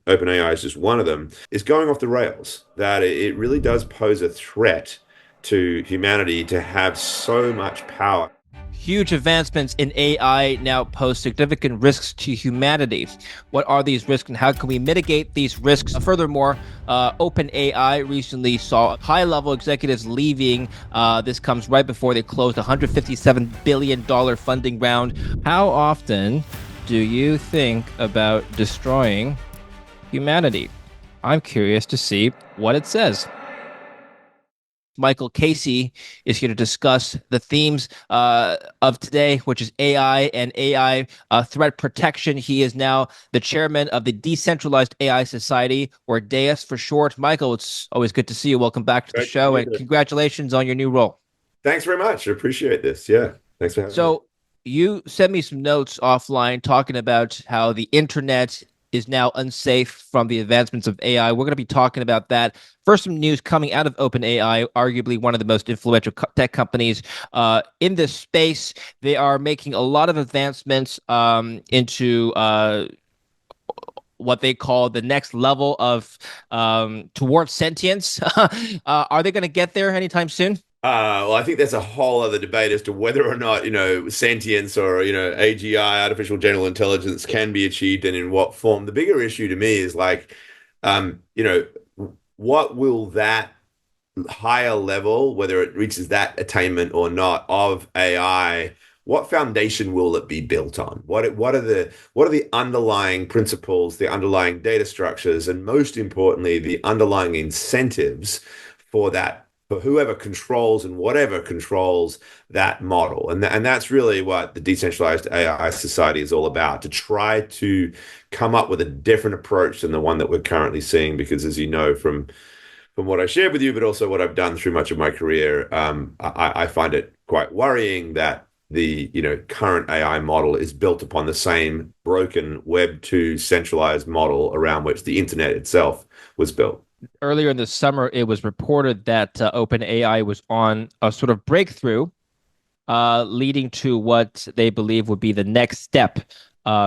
OpenAI is just one of them, is going off the rails. That it really does pose a threat to humanity to have so much power. Huge advancements in AI now pose significant risks to humanity. What are these risks and how can we mitigate these risks? Furthermore, OpenAI recently saw high-level executives leaving. This comes right before they closed a $157 billion funding round. How often do you think about destroying humanity? I'm curious to see what it says. Michael Casey is here to discuss the themes of today, which is AI and AI threat protection. He is now the chairman of the Decentralized AI Society, or DAIS for short. Michael, it's always good to see you. Welcome back to the Great to show, be and here. congratulations on your new role. Thanks very much. I appreciate this. Yeah. Thanks for having me. So, you sent me some notes offline talking about how the internet is now unsafe from the advancements of AI. We're going to be talking about that. First, some news coming out of OpenAI, arguably one of the most influential tech companies in this space. They are making a lot of advancements into what they call the next level of towards sentience. Are they going to get there anytime soon? Well, I think there's a whole other debate as to whether or not, sentience or, AGI, artificial general intelligence, can be achieved and in what form. The bigger issue to me is like, um, you know, what will that higher level, whether it reaches that attainment or not, of AI, what foundation will it be built on? What are the underlying principles, the underlying data structures, and most importantly, the underlying incentives for that, for whoever controls and whatever controls that model? And that's really what the Decentralized AI Society is all about, to try to come up with a different approach than the one that we're currently seeing. Because as you know from what I shared with you, but also what I've done through much of my career, I find it quite worrying that the current AI model is built upon the same broken Web 2 centralized model around which the internet itself was built. Earlier in the summer, it was reported that OpenAI was on a sort of breakthrough, leading to what they believe would be the next step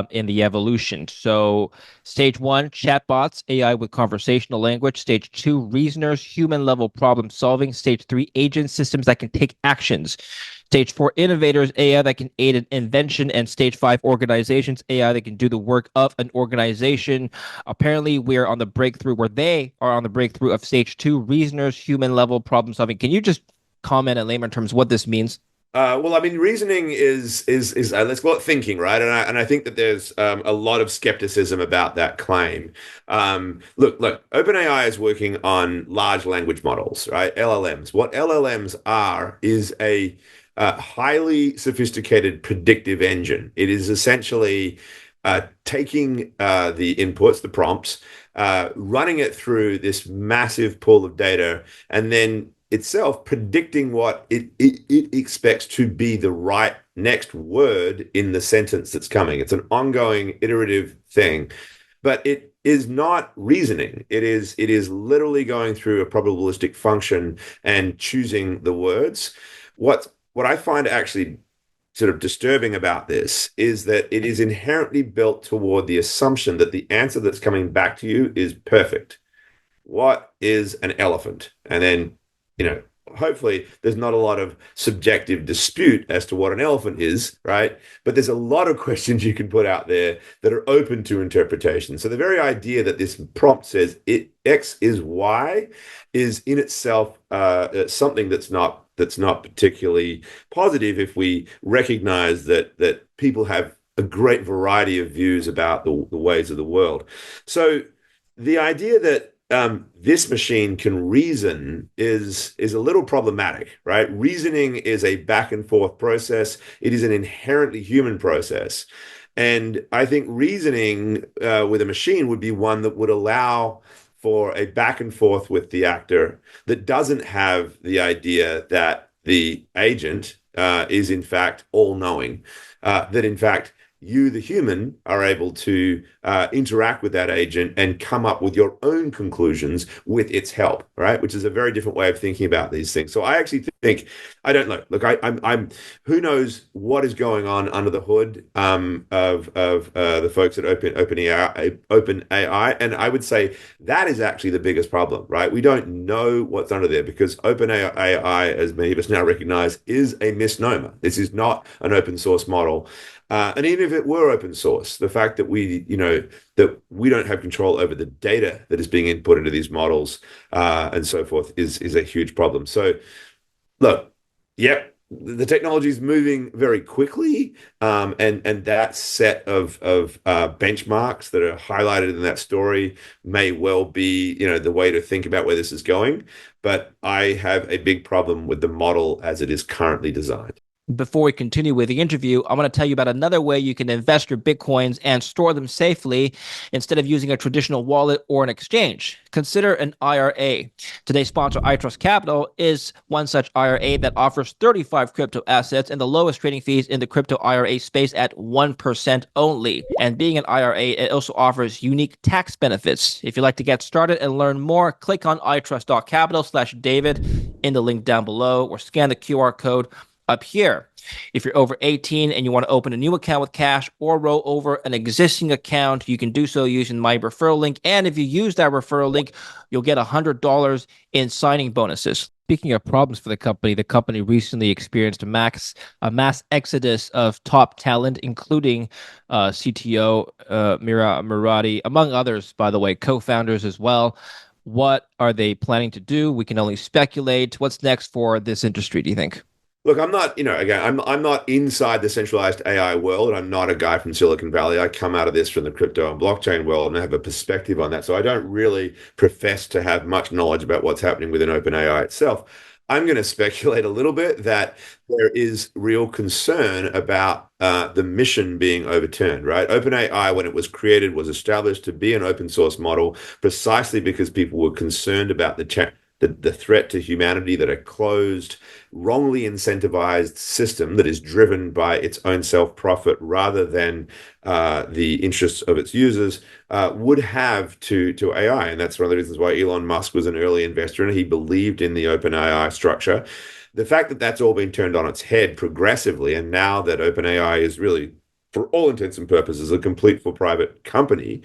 in the evolution. So, stage one, chatbots, AI with conversational language. Stage two, reasoners, human level problem solving. Stage three, agent systems that can take actions. Stage four, innovators, AI that can aid in invention. And stage five, organizations, AI that can do the work of an organization. Apparently, we're on the breakthrough where they are on the breakthrough of stage two, reasoners, human level problem solving. Can you just comment in layman terms what this means? Well, I mean, reasoning is let's call it thinking, right? And I think that there's a lot of skepticism about that claim. Look, OpenAI is working on large language models, right? LLMs. What LLMs are is a highly sophisticated predictive engine. It is essentially taking the inputs, the prompts, running it through this massive pool of data, and then itself predicting what it expects to be the right next word in the sentence that's coming. It's an ongoing iterative thing, but it is not reasoning. It is literally going through a probabilistic function and choosing the words. What I find actually sort of disturbing about this is that it is inherently built toward the assumption that the answer that's coming back to you is perfect. What is an elephant? And then, you know, hopefully there's not a lot of subjective dispute as to what an elephant is, right? But there's a lot of questions you can put out there that are open to interpretation. So the very idea that this prompt says X is Y is in itself something that's not particularly positive if we recognize that people have a great variety of views about the ways of the world. So the idea that this machine can reason is a little problematic, right? Reasoning is a back and forth process. It is an inherently human process. And I think reasoning with a machine would be one that would allow for a back and forth with the actor that doesn't have the idea that the agent is in fact all knowing, that in fact you, the human, are able to interact with that agent and come up with your own conclusions with its help, right? Which is a very different way of thinking about these things. So I actually think, I don't know. Look, I'm who knows what is going on under the hood of the folks at OpenAI, and I would say that is actually the biggest problem, right? We don't know what's under there because OpenAI, as many of us now recognize, is a misnomer. This is not an open source model. And even if it were open source, the fact that that we don't have control over the data that is being input into these models and so forth is a huge problem. So, look, yep, the technology is moving very quickly, and that set of benchmarks that are highlighted in that story may well be, the way to think about where this is going. But I have a big problem with the model as it is currently designed. Before we continue with the interview, I want to tell you about another way you can invest your Bitcoins and store them safely instead of using a traditional wallet or an exchange. Consider an IRA. Today's sponsor, iTrust Capital, is one such IRA that offers 35 crypto assets and the lowest trading fees in the crypto IRA space at 1% only. And being an IRA, it also offers unique tax benefits. If you'd like to get started and learn more, click on itrust.capital/David in the link down below or scan the QR code up here. If you're over 18 and you want to open a new account with cash or roll over an existing account, you can do so using my referral link. And if you use that referral link, you'll get $100 in signing bonuses. Speaking of problems for the company recently experienced a mass exodus of top talent, including CTO Mira Murati, among others, by the way, co-founders as well. What are they planning to do? We can only speculate. What's next for this industry, do you think? Look, I'm not, again, I'm not inside the centralized AI world. I'm not a guy from Silicon Valley. I come out of this from the crypto and blockchain world and I have a perspective on that. So I don't really profess to have much knowledge about what's happening within OpenAI itself. I'm going to speculate a little bit that there is real concern about the mission being overturned, right? OpenAI, when it was created, was established to be an open source model precisely because people were concerned about the threat to humanity that a closed, wrongly incentivized system that is driven by its own self-profit rather than the interests of its users would have to AI. And that's one of the reasons why Elon Musk was an early investor and he believed in the OpenAI structure. The fact that that's all been turned on its head progressively, and now that OpenAI is really, for all intents and purposes, a complete for private company,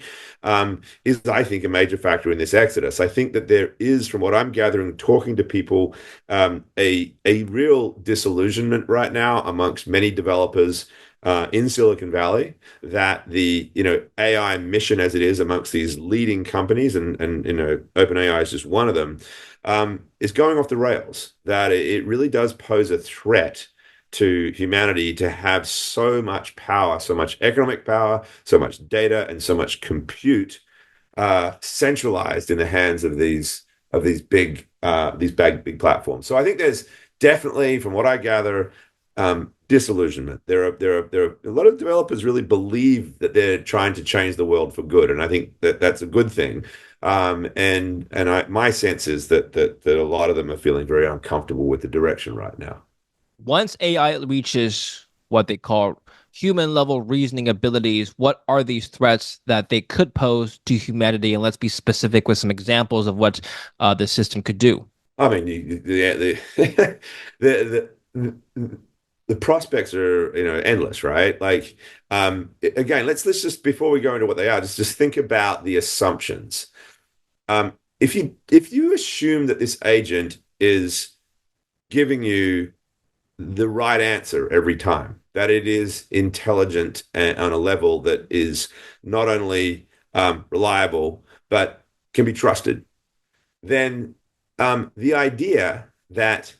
is, I think, a major factor in this exodus. I think that there is, from what I'm gathering, talking to people, a real disillusionment right now amongst many developers in Silicon Valley that the AI mission as it is amongst these leading companies, and OpenAI is just one of them, is going off the rails. That it really does pose a threat to humanity to have so much power, so much economic power, so much data, and so much compute centralized in the hands of these big platforms. So I think there's definitely, from what I gather, disillusionment. There are a lot of developers really believe that they're trying to change the world for good, and I think that that's a good thing. My sense is that a lot of them are feeling very uncomfortable with the direction right now. Once AI reaches what they call human level reasoning abilities, what are these threats that they could pose to humanity? And let's be specific with some examples of what the system could do. I mean, the prospects are endless, right? Like, again, let's just, before we go into what they are, just think about the assumptions. If you assume that this agent is giving you the right answer every time, that it is intelligent and on a level that is not only reliable but can be trusted, then the idea that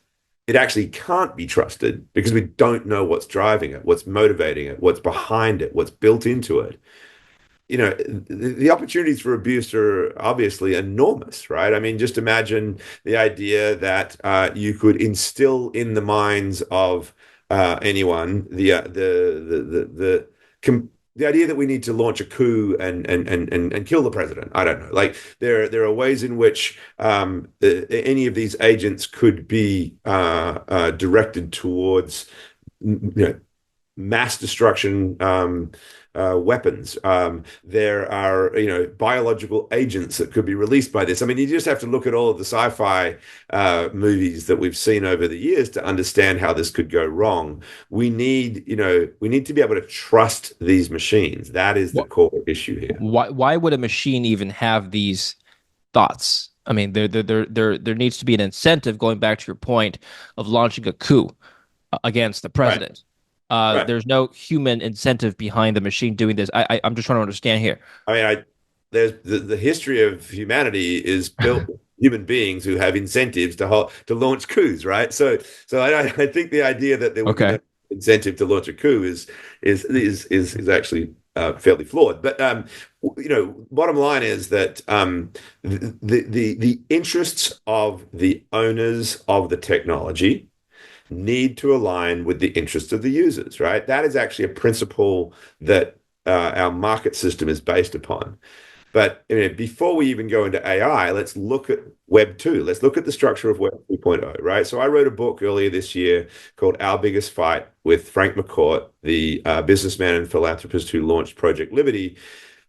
it actually can't be trusted because we don't know what's driving it, what's motivating it, what's behind it, what's built into it, the opportunities for abuse are obviously enormous, right? I mean, just imagine the idea that you could instill in the minds of anyone the idea that we need to launch a coup and kill the president. I don't know. Like there are ways in which any of these agents could be directed towards mass destruction weapons. There are, biological agents that could be released by this. I mean, you just have to look at all of the sci-fi movies that we've seen over the years to understand how this could go wrong. We need to be able to trust these machines. That is the What, core issue here. why would a machine even have these thoughts? I mean, there needs to be an incentive, going back to your point of launching a coup against the Right, president. right. There's no human incentive behind the machine doing this. I'm just trying to understand here. I mean, there's the history of humanity is built with human beings who have incentives to launch coups, right? So I think the idea that there would be no Okay. incentive to launch a coup is actually fairly flawed. But bottom line is that the interests of the owners of the technology need to align with the interests of the users, right? That is actually a principle that our market system is based upon. But before we even go into AI, let's look at Web 2. Let's look at the structure of Web 2.0, right? So I wrote a book earlier this year called Our Biggest Fight with Frank McCourt, the businessman and philanthropist who launched Project Liberty.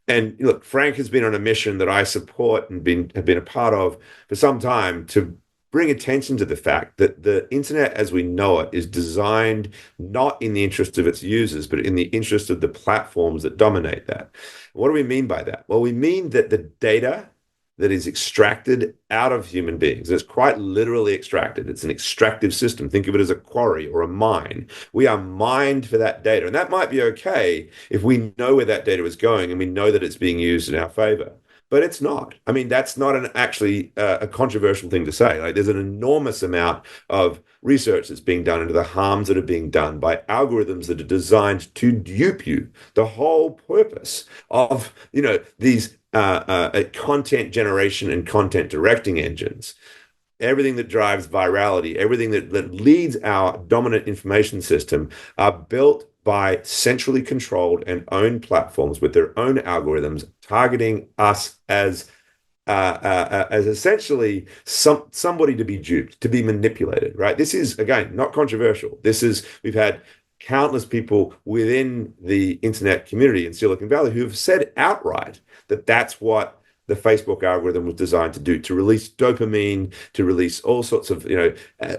And look, Frank has been on a mission that I support and have been a part of for some time to bring attention to the fact that the internet as we know it is designed not in the interest of its users, but in the interest of the platforms that dominate that. What do we mean by that? Well, we mean that the data that is extracted out of human beings, it's quite literally extracted. It's an extractive system. Think of it as a quarry or a mine. We are mined for that data. And that might be okay if we know where that data is going and we know that it's being used in our favor. But it's not. I mean, that's not actually a controversial thing to say. Like, there's an enormous amount of research that's being done into the harms that are being done by algorithms that are designed to dupe you. The whole purpose of, these content generation and content directing engines, everything that drives virality, everything that leads our dominant information system are built by centrally controlled and owned platforms with their own algorithms targeting us as essentially somebody to be duped, to be manipulated, right? This is, again, not controversial. We've had countless people within the internet community in Silicon Valley who have said outright that that's what the Facebook algorithm was designed to do, to release dopamine, to release all sorts of,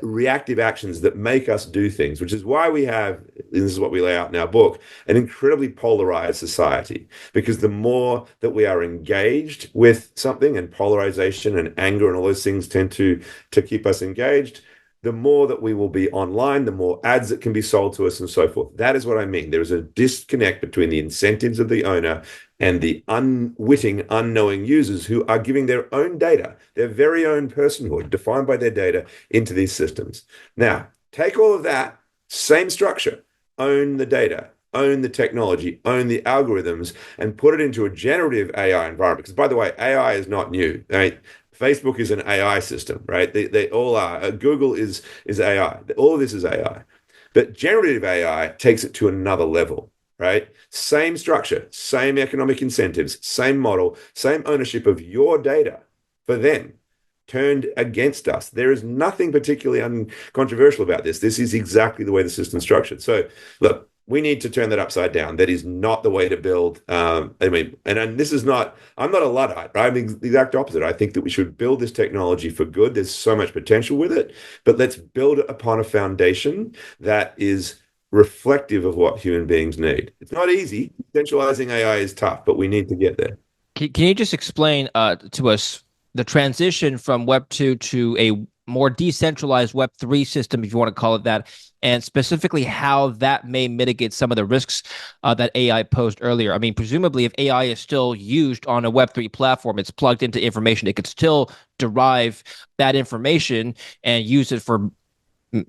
reactive actions that make us do things, which is why we have, and this is what we lay out in our book, an incredibly polarized society. Because the more that we are engaged with something, and polarization and anger and all those things tend to keep us engaged, the more that we will be online, the more ads that can be sold to us and so forth. That is what I mean. There is a disconnect between the incentives of the owner and the unwitting, unknowing users who are giving their own data, their very own personhood, defined by their data, into these systems. Now, take all of that, same structure, own the data, own the technology, own the algorithms, and put it into a generative AI environment. Because, by the way, AI is not new, right? Facebook is an AI system, right? They all are. Google is AI. All of this is AI. But generative AI takes it to another level, right? Same structure, same economic incentives, same model, same ownership of your data for them turned against us. There is nothing particularly uncontroversial about this. This is exactly the way the system's structured. So, look, we need to turn that upside down. That is not the way to build. And this is not, I'm not a Luddite, right? I'm the exact opposite. I think that we should build this technology for good. There's so much potential with it, but let's build it upon a foundation that is reflective of what human beings need. It's not easy. Centralizing AI is tough, but we need to get there. Can you just explain to us the transition from Web 2 to a more decentralized Web 3 system, if you want to call it that, and specifically how that may mitigate some of the risks that AI posed earlier? I mean, presumably, if AI is still used on a Web 3 platform, it's plugged into information, it could still derive that information and use it for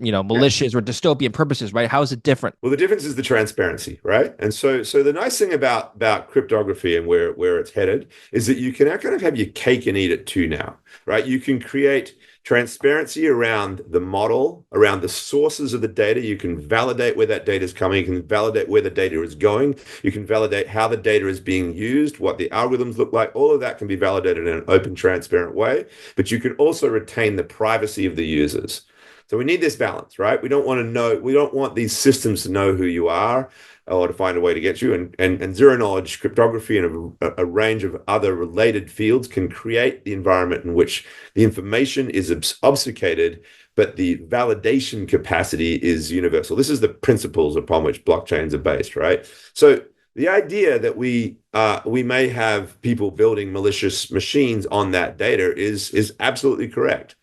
Yeah. malicious or dystopian purposes, right? How is it different? Well, the difference is the transparency, right? And so the nice thing about cryptography and where it's headed is that you can kind of have your cake and eat it too now, right? You can create transparency around the model, around the sources of the data. You can validate where that data is coming. You can validate where the data is going. You can validate how the data is being used, what the algorithms look like. All of that can be validated in an open, transparent way. But you can also retain the privacy of the users. So we need this balance, right? We don't want these systems to know who you are or to find a way to get you. And zero knowledge cryptography and a range of other related fields can create the environment in which the information is obfuscated, but the validation capacity is universal. This is the principles upon which blockchains are based, right? So the idea that we may have people building malicious machines on that data is absolutely correct.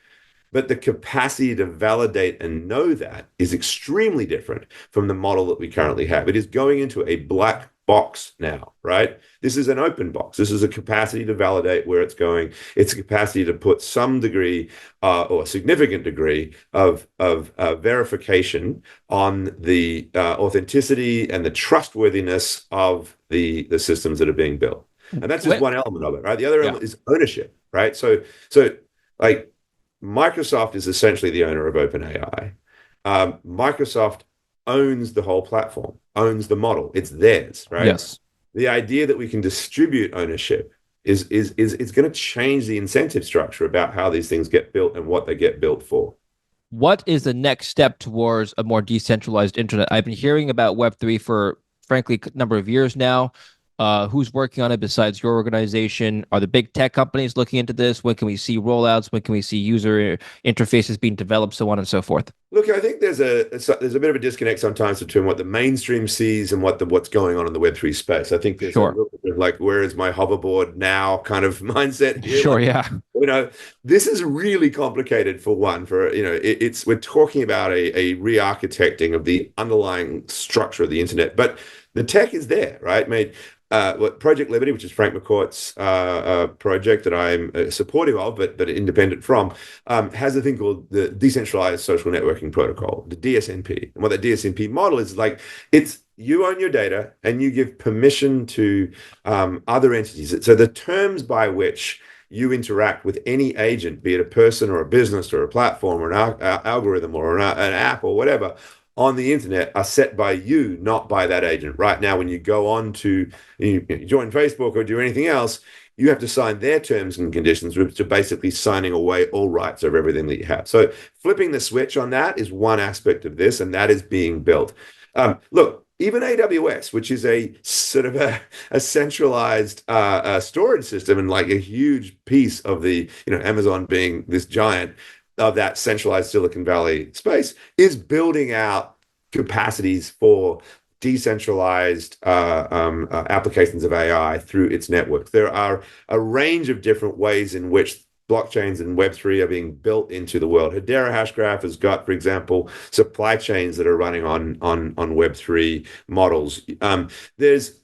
But the capacity to validate and know that is extremely different from the model that we currently have. It is going into a black box now, right? This is an open box. This is a capacity to validate where it's going. It's a capacity to put some degree or a significant degree of verification on the authenticity and the trustworthiness of the systems that are being built. And that's just Wait, one element of it, right? The other yeah. element is ownership, right? So like Microsoft is essentially the owner of OpenAI. Microsoft owns the whole platform, owns the model. It's theirs, right? Yes. The idea that we can distribute ownership is it's going to change the incentive structure about how these things get built and what they get built for. What is the next step towards a more decentralized internet? I've been hearing about Web3 for, frankly, a number of years now. Who's working on it besides your organization? Are the big tech companies looking into this? When can we see rollouts? When can we see user interfaces being developed, so on and so forth? Look, I think there's a bit of a disconnect sometimes between what the mainstream sees and what's going on in the Web3 space. I think there's a Sure. little bit of like, where is my hoverboard now kind of mindset here. Sure, Like, yeah. you know, this is really complicated for one. For it's we're talking about a re-architecting of the underlying structure of the internet, but the tech is there, right? I mean, what Project Liberty, which is Frank McCourt's project that I'm supportive of, but independent from, has a thing called the Decentralized Social Networking Protocol, the DSNP. And what that DSNP model is like, it's you own your data and you give permission to other entities. So the terms by which you interact with any agent, be it a person or a business or a platform or an algorithm or an app or whatever, on the internet are set by you, not by that agent. Right now, when you go on to you join Facebook or do anything else, you have to sign their terms and conditions, which are basically signing away all rights over everything that you have. So flipping the switch on that is one aspect of this, and that is being built. Look, even AWS, which is a sort of a centralized storage system and like a huge piece of the, Amazon being this giant of that centralized Silicon Valley space, is building out capacities for decentralized applications of AI through its networks. There are a range of different ways in which blockchains and Web3 are being built into the world. Hedera Hashgraph has got, for example, supply chains that are running on Web3 models. There's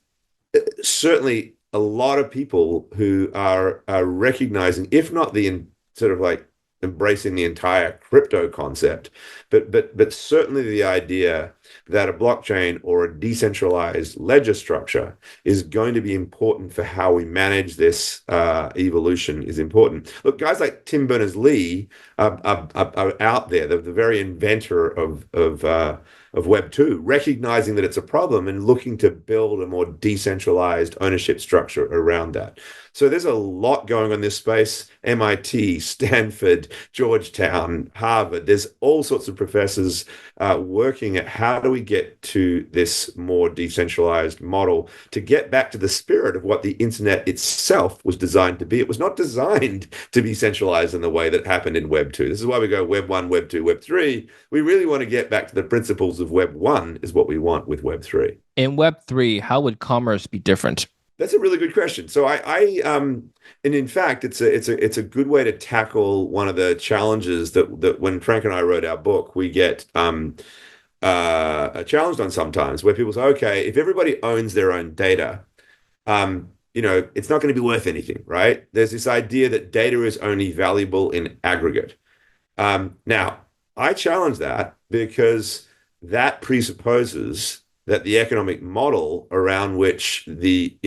certainly a lot of people who are recognizing, if not the sort of like embracing the entire crypto concept, but certainly the idea that a blockchain or a decentralized ledger structure is going to be important for how we manage this evolution is important. Look, guys like Tim Berners-Lee are out there, the very inventor of Web2, recognizing that it's a problem and looking to build a more decentralized ownership structure around that. So there's a lot going on in this space. MIT, Stanford, Georgetown, Harvard. There's all sorts of professors working at how do we get to this more decentralized model to get back to the spirit of what the internet itself was designed to be. It was not designed to be centralized in the way that happened in Web 2. This is why we go Web 1, Web 2, Web 3. We really want to get back to the principles of Web 1 is what we want with Web 3. In Web3, how would commerce be different? That's a really good question. So and in fact, it's a good way to tackle one of the challenges that when Frank and I wrote our book, we get challenged on sometimes, where people say, okay, if everybody owns their own data, it's not going to be worth anything, right? There's this idea that data is only valuable in aggregate. Now, I challenge that because that presupposes that the economic model around which the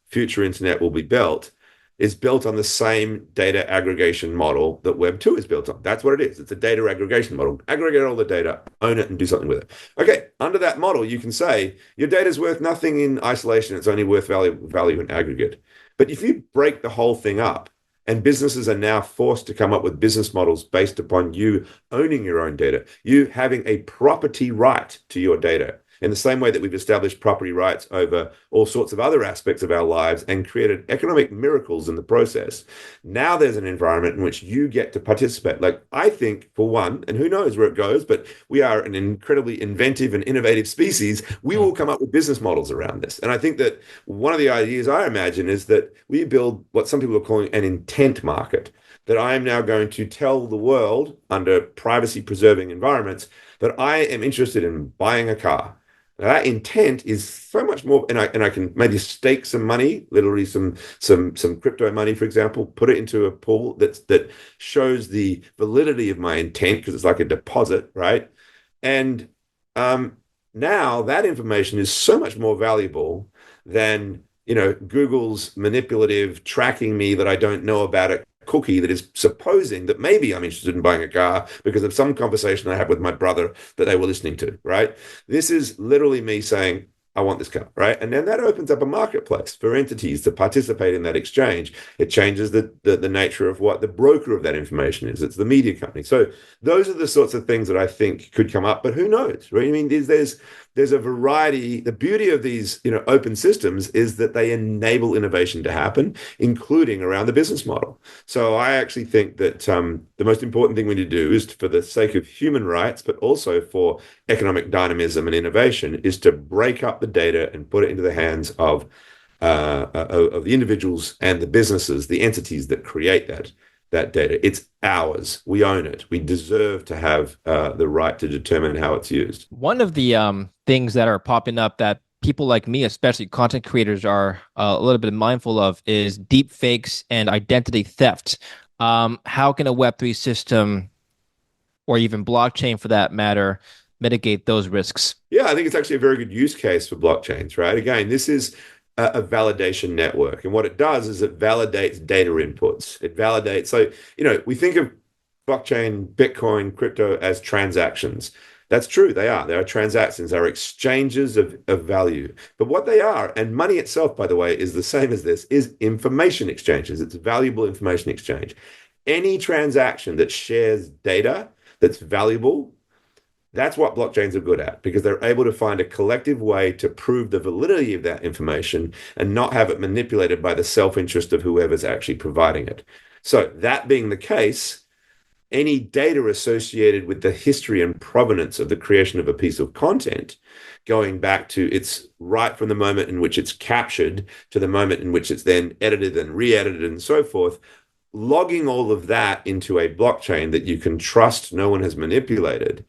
future internet will be built is built on the same data aggregation model that Web 2 is built on. That's what it is. It's a data aggregation model. Aggregate all the data, own it, and do something with it. Okay, under that model, you can say your data is worth nothing in isolation. It's only worth value in aggregate. But if you break the whole thing up And businesses are now forced to come up with business models based upon you owning your own data, you having a property right to your data. In the same way that we've established property rights over all sorts of other aspects of our lives and created economic miracles in the process, now there's an environment in which you get to participate. Like, I think, for one, and who knows where it goes, but we are an incredibly inventive and innovative species. We will come up with business models around this. And I think that one of the ideas I imagine is that we build what some people are calling an intent market. That I am now going to tell the world under privacy preserving environments that I am interested in buying a car. Now, that intent is so much more, and I can maybe stake some money, literally some crypto money, for example, put it into a pool that shows the validity of my intent because it's like a deposit, right? And um, now that information is so much more valuable than Google's manipulative tracking me that I don't know about it cookie that is supposing that maybe I'm interested in buying a car because of some conversation I had with my brother that they were listening to, right? This is literally me saying, I want this car, right? And then that opens up a marketplace for entities to participate in that exchange. It changes the nature of what the broker of that information is. It's the media company. So those are the sorts of things that I think could come up, but who knows, right? I mean, there's a variety. The beauty of these, open systems is that they enable innovation to happen, including around the business model. So I actually think that the most important thing we need to do is, for the sake of human rights, but also for economic dynamism and innovation, is to break up the data and put it into the hands of the individuals and the businesses, the entities that create that data. It's ours. We own it. We deserve to have the right to determine how it's used. One of the things that are popping up that people like me, especially content creators, are a little bit mindful of is deep fakes and identity theft. How can a Web3 system, or even blockchain for that matter, mitigate those risks? Yeah, I think it's actually a very good use case for blockchains, right? Again, this is a validation network. And what it does is it validates data inputs. It validates, so, we think of blockchain, Bitcoin, crypto as transactions. That's true. They are. They are transactions. They are exchanges of value. But what they are, and money itself, by the way, is the same as this, is information exchanges. It's valuable information exchange. Any transaction that shares data that's valuable, that's what blockchains are good at because they're able to find a collective way to prove the validity of that information and not have it manipulated by the self-interest of whoever's actually providing it. So that being the case, any data associated with the history and provenance of the creation of a piece of content, going back to its right from the moment in which it's captured to the moment in which it's then edited and re-edited and so forth, logging all of that into a blockchain that you can trust no one has manipulated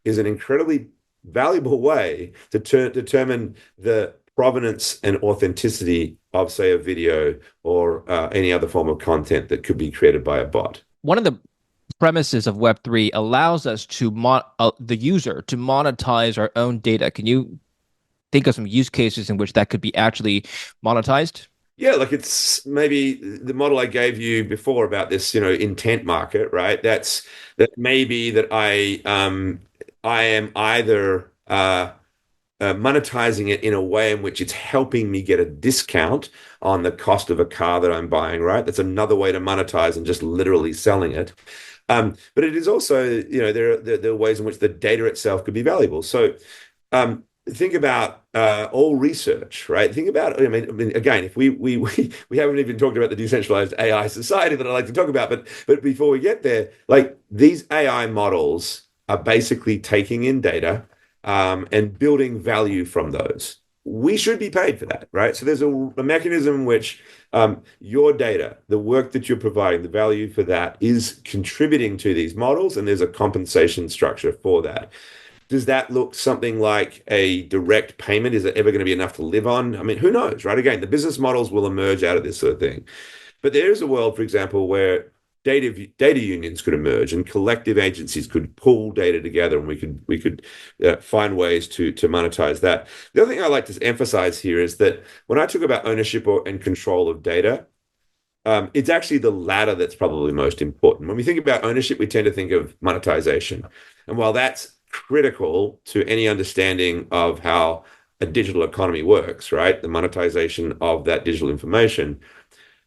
is an incredibly valuable way to determine the provenance and authenticity of, say, a video or any other form of content that could be created by a bot. One of the premises of Web3 allows us to the user to monetize our own data. Can you think of some use cases in which that could be actually monetized? Yeah, like it's maybe the model I gave you before about this, intent market, right? That maybe that I am either monetizing it in a way in which it's helping me get a discount on the cost of a car that I'm buying, right? That's another way to monetize and just literally selling it. But it is also, there are ways in which the data itself could be valuable. So think about all research, right? Think about, I mean, again, if we haven't even talked about the Decentralized AI Society that I like to talk about, but before we get there, like these AI models are basically taking in data and building value from those. We should be paid for that, right? So there's a mechanism in which your data, the work that you're providing, the value for that is contributing to these models, and there's a compensation structure for that. Does that look something like a direct payment? Is it ever going to be enough to live on? I mean, who knows, right? Again, the business models will emerge out of this sort of thing. But there is a world, for example, where data unions could emerge and collective agencies could pull data together, and we could find ways to monetize that. The other thing I like to emphasize here is that when I talk about ownership and control of data, it's actually the latter that's probably most important. When we think about ownership, we tend to think of monetization. And while that's critical to any understanding of how a digital economy works, right? The monetization of that digital information.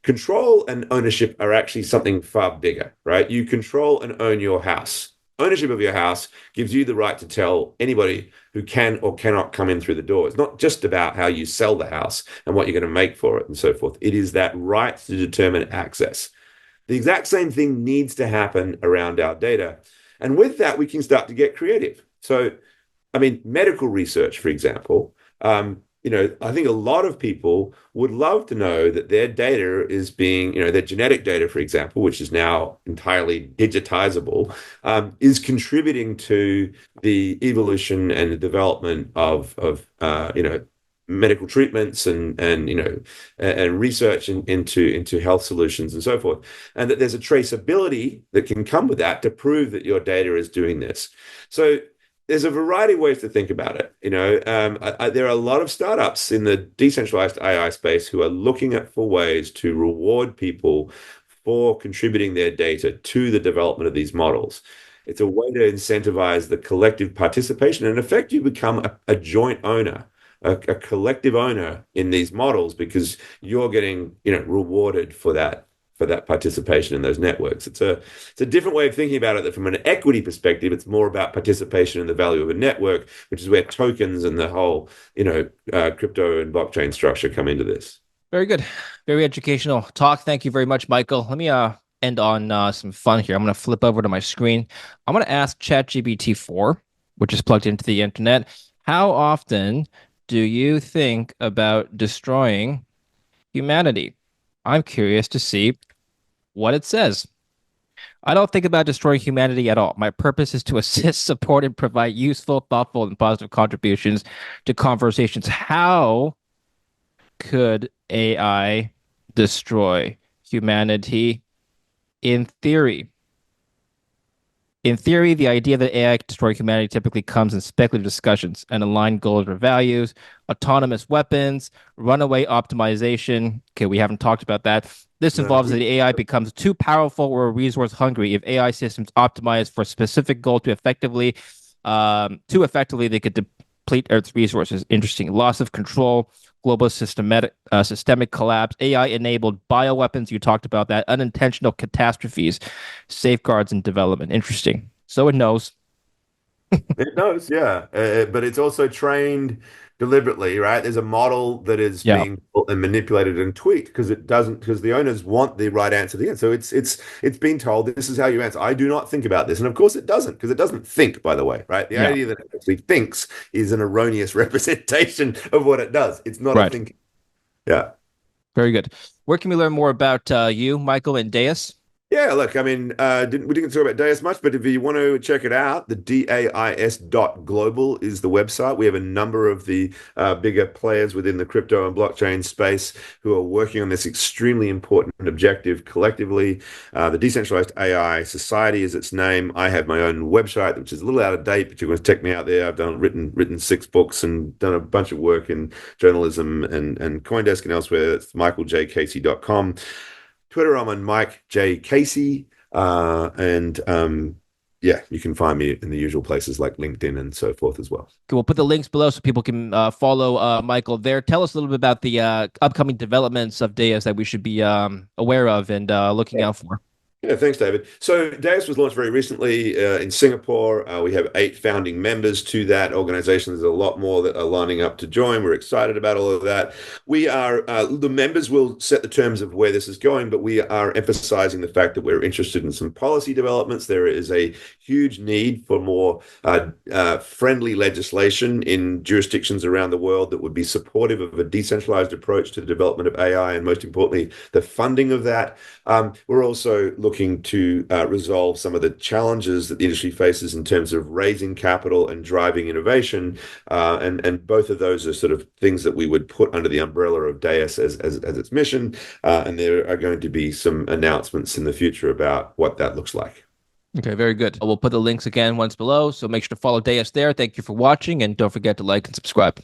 Control and ownership are actually something far bigger, right? You control and own your house. Ownership of your house gives you the right to tell anybody who can or cannot come in through the door. It's not just about how you sell the house and what you're going to make for it and so forth. It is that right to determine access. The exact same thing needs to happen around our data. And with that, we can start to get creative. So, I mean, medical research, for example, I think a lot of people would love to know that their data is being, their genetic data, for example, which is now entirely digitizable, is contributing to the evolution and the development of medical treatments and research into health solutions and so forth, and that there's a traceability that can come with that to prove that your data is doing this. So there's a variety of ways to think about it. There are a lot of startups in the decentralized AI space who are looking for ways to reward people for contributing their data to the development of these models. It's a way to incentivize the collective participation. And in effect, you become a joint owner, a collective owner in these models because you're getting, rewarded for that participation in those networks. It's a different way of thinking about it. That from an equity perspective, it's more about participation in the value of a network, which is where tokens and the whole crypto and blockchain structure come into this. Very good. Very educational talk. Thank you very much, Michael. Let me end on some fun here. I'm going to flip over to my screen. I'm going to ask ChatGPT 4, which is plugged into the internet, how often do you think about destroying humanity? I'm curious to see what it says. I don't think about destroying humanity at all. My purpose is to assist, support, and provide useful, thoughtful, and positive contributions to conversations. How could AI destroy humanity? In theory, the idea that AI can destroy humanity typically comes in speculative discussions and aligned goals or values, autonomous weapons, runaway optimization. Okay, we haven't talked about that. This No, involves that the AI becomes too powerful or resource hungry. If AI systems optimize for a specific goal too effectively, they could deplete Earth's resources. Interesting. Loss of control, global systemic collapse, AI-enabled bioweapons. You talked about that. Unintentional catastrophes, safeguards and development. Interesting. So it knows. it knows, yeah, but it's also trained deliberately, right? There's a model that is Yeah. being built and manipulated and tweaked because the owners want the right answer at the end. So it's been told this is how you answer. I do not think about this, and of course it doesn't because it doesn't think. By the way, right? The Yeah. idea that it actually thinks is an erroneous representation of what it does. It's not a Right. thinking. Yeah. Very good. Where can we learn more about you, Michael, and DAIS? Yeah, look, I mean, we didn't talk about DAIS much, but if you want to check it out, the DAIS.global is the website. We have a number of the bigger players within the crypto and blockchain space who are working on this extremely important objective collectively. The Decentralized AI Society is its name. I have my own website, which is a little out of date, but you can check me out there. I've written 6 books and done a bunch of work in journalism and CoinDesk and elsewhere. It's michaeljcasey.com. Twitter, I'm on Mike J. Casey. Yeah, you can find me in the usual places like LinkedIn and so forth as well. Okay, we'll put the links below so people can follow Michael there. Tell us a little bit about the upcoming developments of DAIS that we should be aware of and looking out for. Yeah, thanks, David. So DAIS was launched very recently in Singapore. We have 8 founding members to that organization. There's a lot more that are lining up to join. We're excited about all of that. We are the members will set the terms of where this is going, but we are emphasizing the fact that we're interested in some policy developments. There is a huge need for more friendly legislation in jurisdictions around the world that would be supportive of a decentralized approach to the development of AI, and most importantly, the funding of that. We're also looking to resolve some of the challenges that the industry faces in terms of raising capital and driving innovation. And both of those are sort of things that we would put under the umbrella of DAIS as its mission. And there are going to be some announcements in the future about what that looks like. Okay, very good. We'll put the links again once below, so make sure to follow DAIS there. Thank you for watching, and don't forget to like and subscribe.